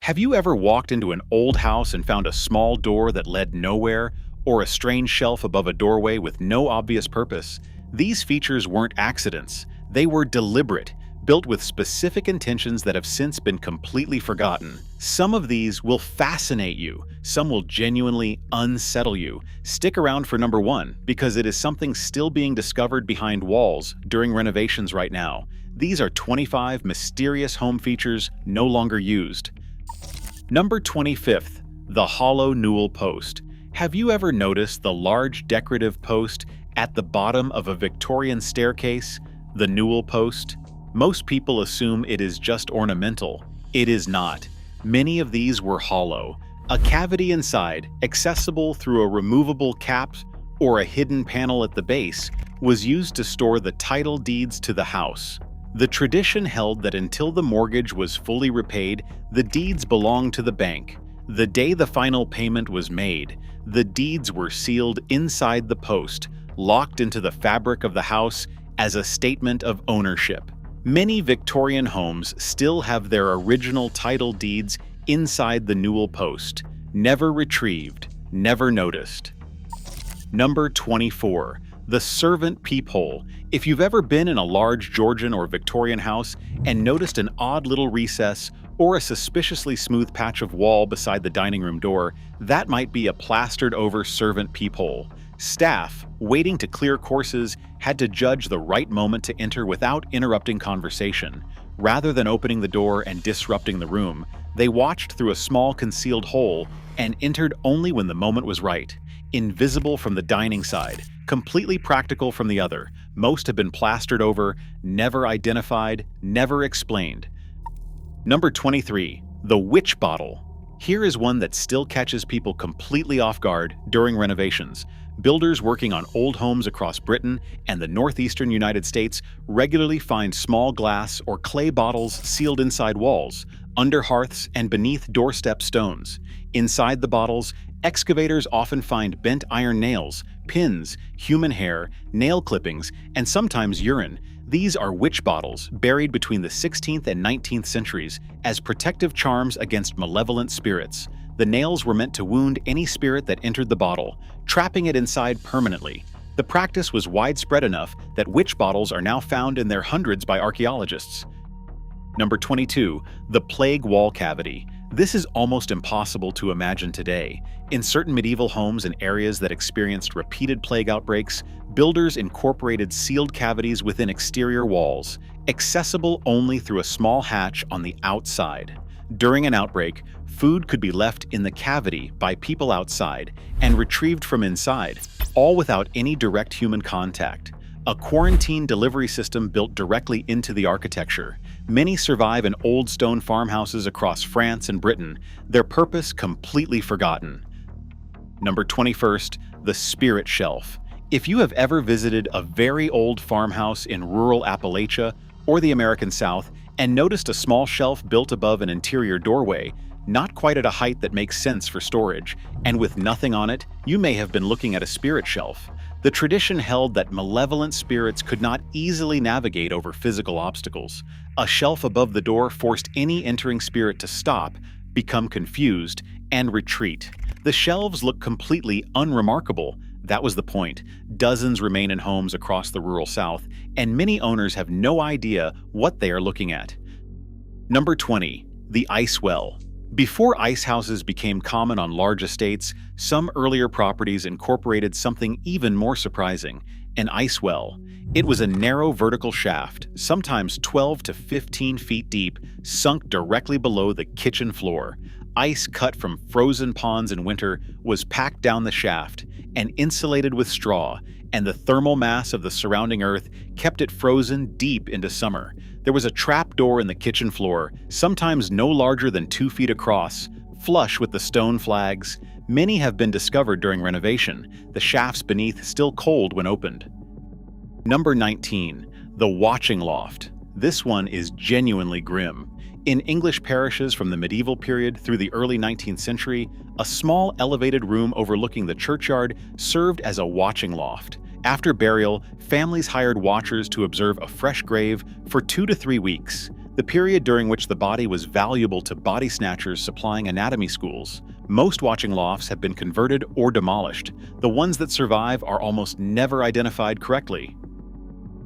Have you ever walked into an old house and found a small door that led nowhere, or a strange shelf above a doorway with no obvious purpose? These features weren't accidents. They were deliberate, built with specific intentions that have since been completely forgotten. Some of these will fascinate you, some will genuinely unsettle you. Stick around for number one, because it is something still being discovered behind walls during renovations right now. These are 25 mysterious home features no longer used. Number 25th, the hollow newel post. Have you ever noticed the large decorative post at the bottom of a Victorian staircase, the newel post? Most people assume it is just ornamental. It is not. Many of these were hollow. A cavity inside, accessible through a removable cap or a hidden panel at the base, was used to store the title deeds to the house. The tradition held that until the mortgage was fully repaid, the deeds belonged to the bank. The day the final payment was made, the deeds were sealed inside the post, locked into the fabric of the house as a statement of ownership. Many Victorian homes still have their original title deeds inside the newel post, never retrieved, never noticed. Number 24. The servant peephole. If you've ever been in a large Georgian or Victorian house and noticed an odd little recess or a suspiciously smooth patch of wall beside the dining room door, that might be a plastered-over servant peephole. Staff, waiting to clear courses, had to judge the right moment to enter without interrupting conversation. Rather than opening the door and disrupting the room, they watched through a small concealed hole and entered only when the moment was right. Invisible from the dining side, completely practical from the other. Most have been plastered over, never identified, never explained. Number 23. The witch bottle. Here is one that still catches people completely off guard during renovations. Builders working on old homes across Britain and the northeastern United States regularly find small glass or clay bottles sealed inside walls, under hearths, and beneath doorstep stones. Inside the bottles, excavators often find bent iron nails, pins, human hair, nail clippings, and sometimes urine. These are witch bottles buried between the 16th and 19th centuries as protective charms against malevolent spirits. The nails were meant to wound any spirit that entered the bottle, trapping it inside permanently. The practice was widespread enough that witch bottles are now found in their hundreds by archaeologists. Number 22. The plague wall cavity. This is almost impossible to imagine today. In certain medieval homes and areas that experienced repeated plague outbreaks, builders incorporated sealed cavities within exterior walls, accessible only through a small hatch on the outside. During an outbreak, food could be left in the cavity by people outside and retrieved from inside, all without any direct human contact. A quarantine delivery system built directly into the architecture. Many survive in old stone farmhouses across France and Britain, their purpose completely forgotten. Number 21st, the spirit shelf. If you have ever visited a very old farmhouse in rural Appalachia or the American South and noticed a small shelf built above an interior doorway, not quite at a height that makes sense for storage, and with nothing on it, you may have been looking at a spirit shelf. The tradition held that malevolent spirits could not easily navigate over physical obstacles. A shelf above the door forced any entering spirit to stop, become confused, and retreat. The shelves look completely unremarkable. That was the point. Dozens remain in homes across the rural South, and many owners have no idea what they are looking at. Number 20. The ice well. Before ice houses became common on large estates, some earlier properties incorporated something even more surprising: an ice well. It was a narrow vertical shaft, sometimes 12 to 15 feet deep, sunk directly below the kitchen floor. Ice cut from frozen ponds in winter was packed down the shaft and insulated with straw, and the thermal mass of the surrounding earth kept it frozen deep into summer. There was a trap door in the kitchen floor, sometimes no larger than 2 feet across, flush with the stone flags. Many have been discovered during renovation, the shafts beneath still cold when opened. Number 19. The watching loft. This one is genuinely grim. In English parishes from the medieval period through the early 19th century, a small elevated room overlooking the churchyard served as a watching loft. After burial, families hired watchers to observe a fresh grave for 2 to 3 weeks. the period during which the body was valuable to body snatchers supplying anatomy schools. Most watching lofts have been converted or demolished. The ones that survive are almost never identified correctly.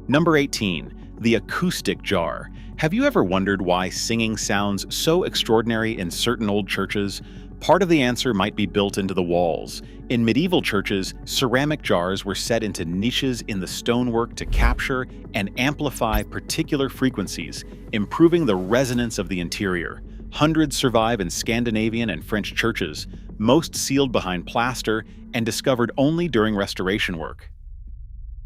Number 18. The acoustic jar. Have you ever wondered why singing sounds so extraordinary in certain old churches? Part of the answer might be built into the walls. In medieval churches, ceramic jars were set into niches in the stonework to capture and amplify particular frequencies, improving the resonance of the interior. Hundreds survive in Scandinavian and French churches, most sealed behind plaster and discovered only during restoration work.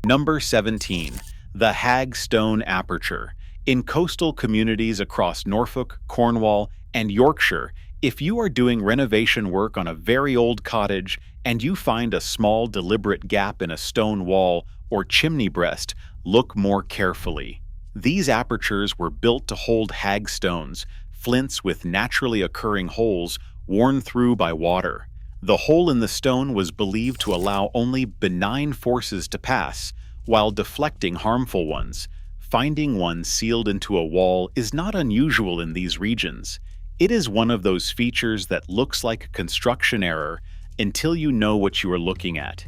Number 17. The Hagstone aperture. In coastal communities across Norfolk, Cornwall, and Yorkshire, if you are doing renovation work on a very old cottage and you find a small deliberate gap in a stone wall or chimney breast, look more carefully. These apertures were built to hold hagstones, flints with naturally occurring holes worn through by water. The hole in the stone was believed to allow only benign forces to pass, while deflecting harmful ones. Finding one sealed into a wall is not unusual in these regions. It is one of those features that looks like construction error until you know what you are looking at.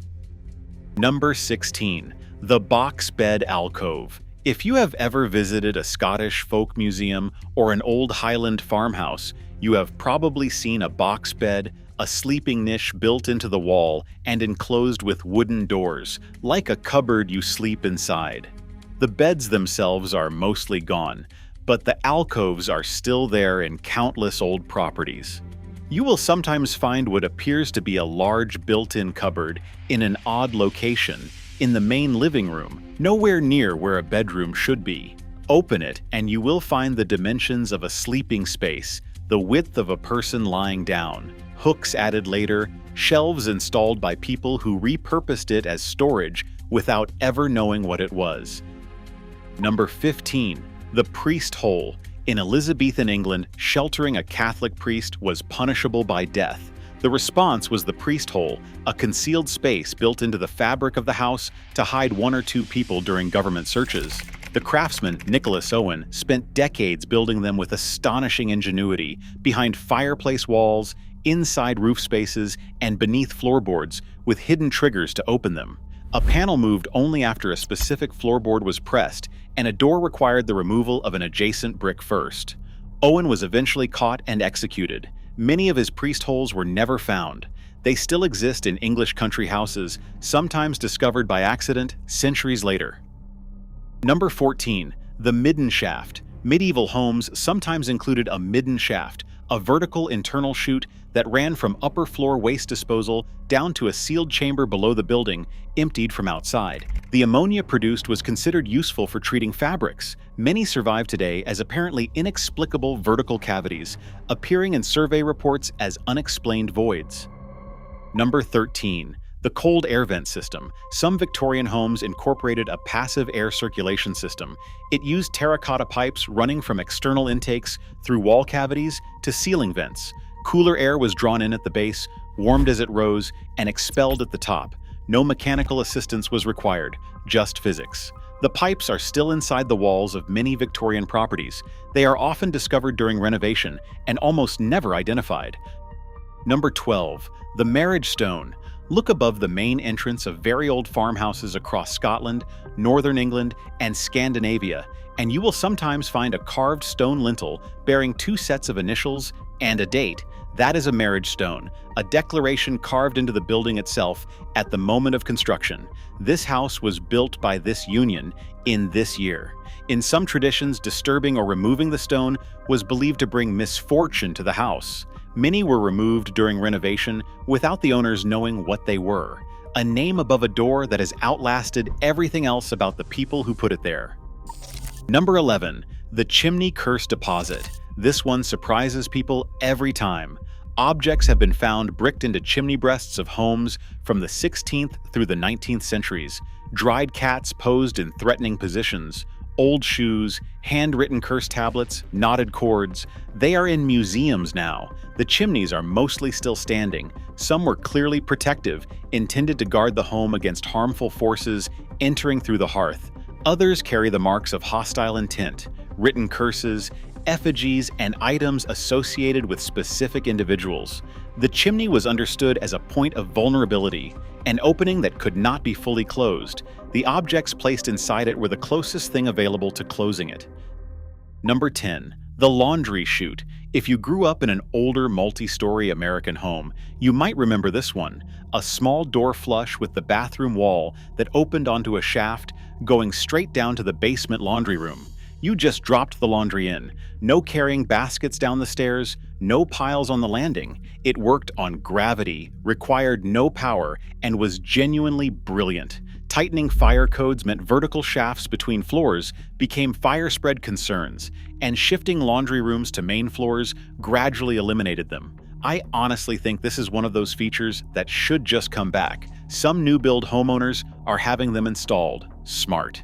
Number 16. The box bed alcove. If you have ever visited a Scottish folk museum or an old Highland farmhouse, you have probably seen a box bed, a sleeping niche built into the wall and enclosed with wooden doors, like a cupboard you sleep inside. The beds themselves are mostly gone, but the alcoves are still there in countless old properties. You will sometimes find what appears to be a large built-in cupboard in an odd location, in the main living room, nowhere near where a bedroom should be. Open it and you will find the dimensions of a sleeping space, the width of a person lying down, hooks added later, shelves installed by people who repurposed it as storage without ever knowing what it was. Number 15. The priest hole. In Elizabethan England, sheltering a Catholic priest was punishable by death. The response was the priest hole, a concealed space built into the fabric of the house to hide one or two people during government searches. The craftsman, Nicholas Owen, spent decades building them with astonishing ingenuity, behind fireplace walls, inside roof spaces, and beneath floorboards, with hidden triggers to open them. A panel moved only after a specific floorboard was pressed, and a door required the removal of an adjacent brick first. Owen was eventually caught and executed. Many of his priest holes were never found. They still exist in English country houses, sometimes discovered by accident centuries later. Number 14. The midden shaft. Medieval homes sometimes included a midden shaft, a vertical internal chute that ran from upper floor waste disposal down to a sealed chamber below the building, emptied from outside. The ammonia produced was considered useful for treating fabrics. Many survive today as apparently inexplicable vertical cavities, appearing in survey reports as unexplained voids. Number 13. The cold air vent system. Some Victorian homes incorporated a passive air circulation system. It used terracotta pipes running from external intakes through wall cavities to ceiling vents. Cooler air was drawn in at the base, warmed as it rose, and expelled at the top. No mechanical assistance was required, just physics. The pipes are still inside the walls of many Victorian properties. They are often discovered during renovation and almost never identified. Number 12. The marriage stone. Look above the main entrance of very old farmhouses across Scotland, northern England, and Scandinavia, and you will sometimes find a carved stone lintel bearing two sets of initials and a date. That is a marriage stone, a declaration carved into the building itself at the moment of construction. This house was built by this union in this year. In some traditions, disturbing or removing the stone was believed to bring misfortune to the house. Many were removed during renovation without the owners knowing what they were. A name above a door that has outlasted everything else about the people who put it there. Number 11. The chimney curse deposit. This one surprises people every time. Objects have been found bricked into chimney breasts of homes from the 16th through the 19th centuries. Dried cats posed in threatening positions. Old shoes, handwritten curse tablets, knotted cords. They are in museums now. The chimneys are mostly still standing. Some were clearly protective, intended to guard the home against harmful forces entering through the hearth. Others carry the marks of hostile intent, written curses, effigies, and items associated with specific individuals. The chimney was understood as a point of vulnerability, an opening that could not be fully closed. The objects placed inside it were the closest thing available to closing it. Number 10. The laundry chute. If you grew up in an older multi-story American home, you might remember this one, a small door flush with the bathroom wall that opened onto a shaft going straight down to the basement laundry room. You just dropped the laundry in. No carrying baskets down the stairs, no piles on the landing. It worked on gravity, required no power, and was genuinely brilliant. Tightening fire codes meant vertical shafts between floors became fire spread concerns, and shifting laundry rooms to main floors gradually eliminated them. I honestly think this is one of those features that should just come back. Some new build homeowners are having them installed. Smart.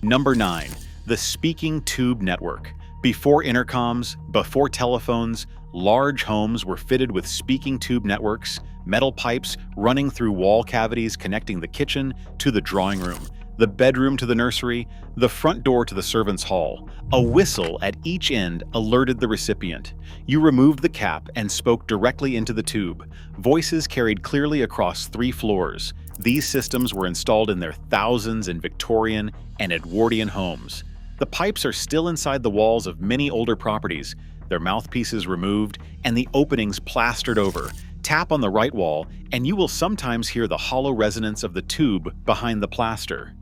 Number 9. The speaking tube network. Before intercoms, before telephones, large homes were fitted with speaking tube networks, metal pipes running through wall cavities connecting the kitchen to the drawing room, the bedroom to the nursery, the front door to the servants' hall. A whistle at each end alerted the recipient. You removed the cap and spoke directly into the tube. Voices carried clearly across 3 floors. These systems were installed in their thousands in Victorian and Edwardian homes. The pipes are still inside the walls of many older properties, their mouthpieces removed and the openings plastered over. Tap on the right wall, and you will sometimes hear the hollow resonance of the tube behind the plaster.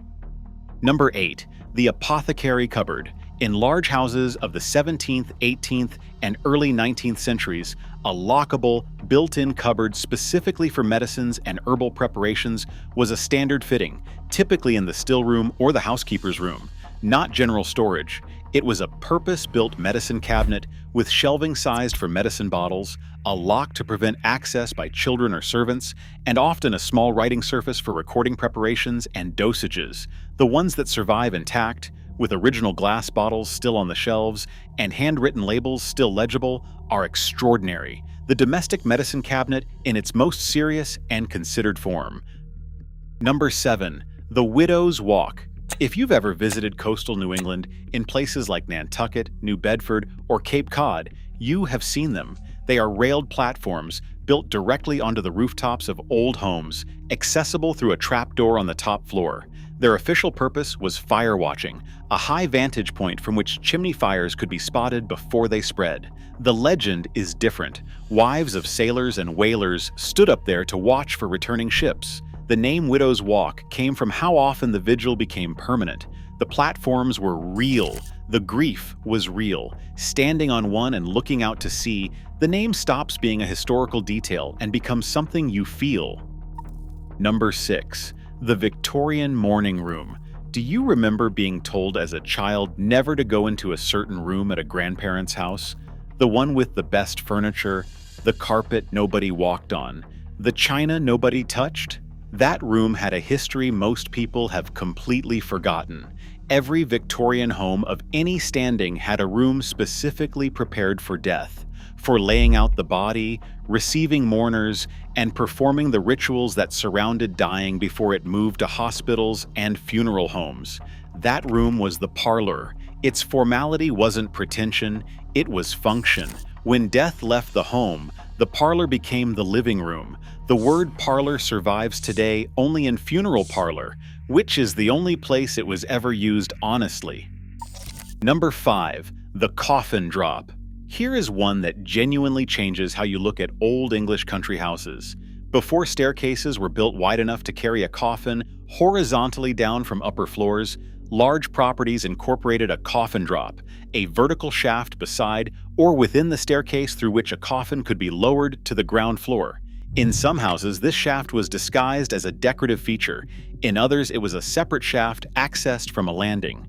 Number 8. The apothecary cupboard. In large houses of the 17th, 18th, and early 19th centuries, a lockable, built-in cupboard specifically for medicines and herbal preparations was a standard fitting, typically in the still room or the housekeeper's room. Not general storage. It was a purpose-built medicine cabinet with shelving sized for medicine bottles, a lock to prevent access by children or servants, and often a small writing surface for recording preparations and dosages. The ones that survive intact, with original glass bottles still on the shelves and handwritten labels still legible, are extraordinary. The domestic medicine cabinet in its most serious and considered form. Number 7. The Widow's Walk. If you've ever visited coastal New England in places like Nantucket, New Bedford, or Cape Cod, you have seen them. They are railed platforms built directly onto the rooftops of old homes, accessible through a trapdoor on the top floor. Their official purpose was fire watching, a high vantage point from which chimney fires could be spotted before they spread. The legend is different. Wives of sailors and whalers stood up there to watch for returning ships. The name Widow's Walk came from how often the vigil became permanent. The platforms were real. The grief was real. Standing on one and looking out to sea, the name stops being a historical detail and becomes something you feel. Number 6. The Victorian Morning Room. Do you remember being told as a child never to go into a certain room at a grandparent's house? The one with the best furniture, the carpet nobody walked on, the china nobody touched? That room had a history most people have completely forgotten. Every Victorian home of any standing had a room specifically prepared for death, for laying out the body, receiving mourners, and performing the rituals that surrounded dying before it moved to hospitals and funeral homes. That room was the parlor. Its formality wasn't pretension, it was function. When death left the home, the parlor became the living room. The word parlor survives today only in funeral parlor, which is the only place it was ever used honestly. Number 5. The coffin drop. Here is one that genuinely changes how you look at old English country houses. Before staircases were built wide enough to carry a coffin horizontally down from upper floors, large properties incorporated a coffin drop, a vertical shaft beside or within the staircase through which a coffin could be lowered to the ground floor. In some houses, this shaft was disguised as a decorative feature. In others, it was a separate shaft accessed from a landing.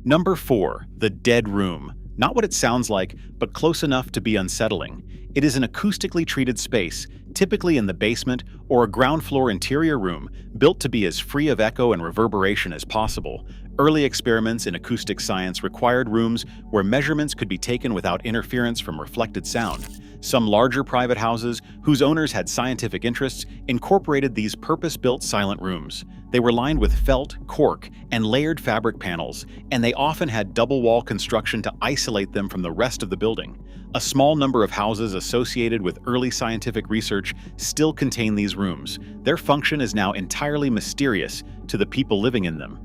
Number 4. The dead room. Not what it sounds like, but close enough to be unsettling. It is an acoustically treated space, typically in the basement or a ground floor interior room, built to be as free of echo and reverberation as possible. Early experiments in acoustic science required rooms where measurements could be taken without interference from reflected sound. Some larger private houses, whose owners had scientific interests, incorporated these purpose-built silent rooms. They were lined with felt, cork, and layered fabric panels, and they often had double-wall construction to isolate them from the rest of the building. A small number of houses associated with early scientific research still contain these rooms. Their function is now entirely mysterious to the people living in them.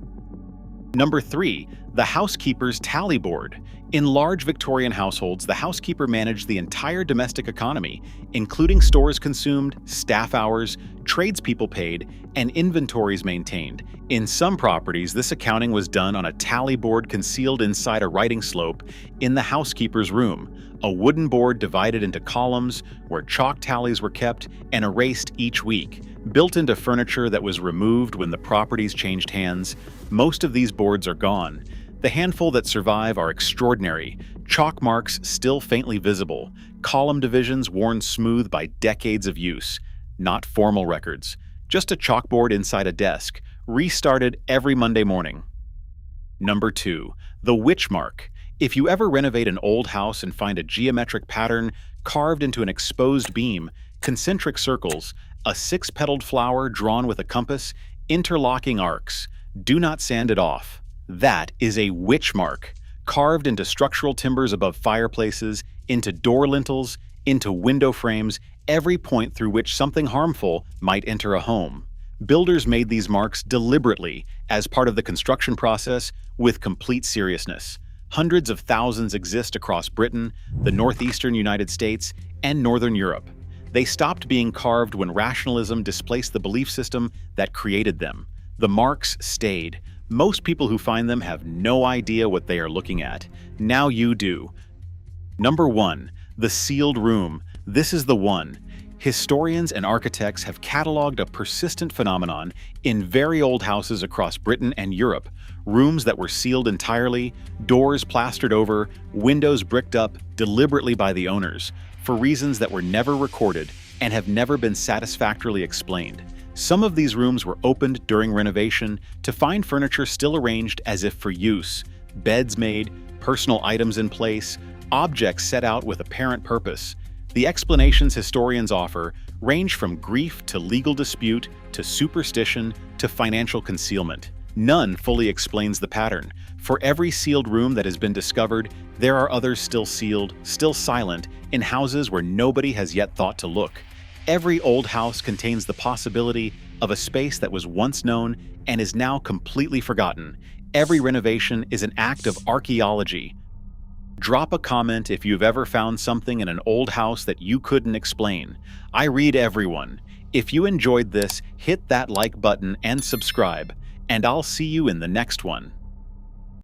Number 3. The housekeeper's tally board. In large Victorian households, the housekeeper managed the entire domestic economy, including stores consumed, staff hours, tradespeople paid, and inventories maintained. In some properties, this accounting was done on a tally board concealed inside a writing slope in the housekeeper's room, a wooden board divided into columns where chalk tallies were kept and erased each week, built into furniture that was removed when the properties changed hands. Most of these boards are gone. The handful that survive are extraordinary, chalk marks still faintly visible, column divisions worn smooth by decades of use. Not formal records, just a chalkboard inside a desk, restarted every Monday morning. Number 2. The witch mark. If you ever renovate an old house and find a geometric pattern carved into an exposed beam, concentric circles, a six-petaled flower drawn with a compass, interlocking arcs, do not sand it off. That is a witch mark, carved into structural timbers above fireplaces, into door lintels, into window frames, every point through which something harmful might enter a home. Builders made these marks deliberately as part of the construction process with complete seriousness. Hundreds of thousands exist across Britain, the northeastern United States, and northern Europe. They stopped being carved when rationalism displaced the belief system that created them. The marks stayed. Most people who find them have no idea what they are looking at. Now you do. Number 1. The sealed room. This is the one. Historians and architects have cataloged a persistent phenomenon in very old houses across Britain and Europe. Rooms that were sealed entirely, doors plastered over, windows bricked up deliberately by the owners, for reasons that were never recorded and have never been satisfactorily explained. Some of these rooms were opened during renovation to find furniture still arranged as if for use, beds made, personal items in place, objects set out with apparent purpose. The explanations historians offer range from grief to legal dispute to superstition to financial concealment. None fully explains the pattern. For every sealed room that has been discovered, there are others still sealed, still silent, in houses where nobody has yet thought to look. Every old house contains the possibility of a space that was once known and is now completely forgotten. Every renovation is an act of archaeology. Drop a comment if you've ever found something in an old house that you couldn't explain. I read everyone. If you enjoyed this, hit that like button and subscribe, and I'll see you in the next one.